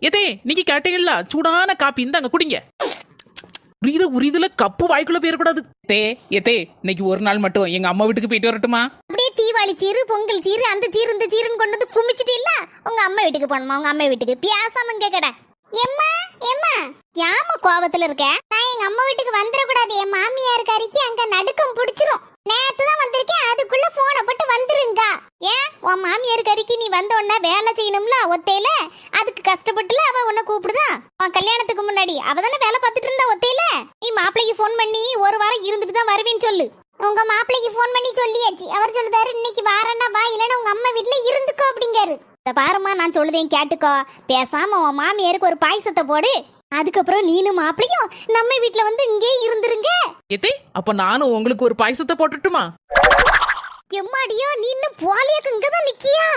எதே நீங்க கேட்டீங்கல்ல சூடான காப்பி இந்தாங்க குடிங்க. உரிதுல கப்பு வாய்க்குள்ள போயிடக்கூடாது. எதே இன்னைக்கு ஒரு நாள் மட்டும் எங்க அம்மா வீட்டுக்கு போயிட்டு வரட்டுமா? அப்படியே தீபாவளி சீரு, பொங்கல் சீரு, அந்த சீரு இந்த சீருன்னு கொண்டு வந்து குமிச்சிட்டு இல்ல உங்க அம்மா வீட்டுக்கு போனோமா? உங்க அம்மா வீட்டுக்கு பேசாம கேக்கடா. எம்மா எம்மா யாம கோவத்துல இருக்க? நான் எங்க அம்மா வீட்டுக்கு வந்துடக்கூடாது. என் மாமியார் கறிக்கு அங்க நடுக்கம் பிடிச்சிரும். நேத்து தான் வந்திருக்கேன், அதுக்குள்ள போன போட்டு வந்துருங்க. ஏன் உன் மாமியார் கறிக்கு நீ வந்த உடனே வேலை செய்யணும்ல ஒத்தையில, அதுக்கு கஷ்டப்பட்டுல அவ உன்னை கூப்பிடுதா. உன் கல்யாணத்துக்கு முன்னாடி அவ தானே வேலை பார்த்துட்டு இருந்தா ஒத்தையில. நீ மாப்பிள்ளைக்கு போன் பண்ணி ஒரு வாரம் இருந்துட்டு தான் வருவேன்னு சொல்லு. உங்க மாப்பிள்ளைக்கு போன் பண்ணி சொல்லியாச்சு. அவர் சொல்லுதாரு இன்னைக்கு வாரன்னா வா, இல்லைன்னா உங்க அம்மா வீட்டுல இருந்துக்கோ அப்படிங்காரு. பாருமா நான் சொல்லுதேன் கேட்டுக்கோ. பேசாம உன் மாமியாருக்கு ஒரு பாயசத்தை போடு. அதுக்கப்புறம் நீனும் மாப்பிளையும் நம்ம வீட்டுல வந்து இங்கே இருந்துருங்க. எதே அப்ப நானும் உங்களுக்கு ஒரு பாயசத்தை போட்டுட்டுமா? எம்மாடியோ நீ இன்னும் போலியாக்கு இங்கதான் நிக்கியா?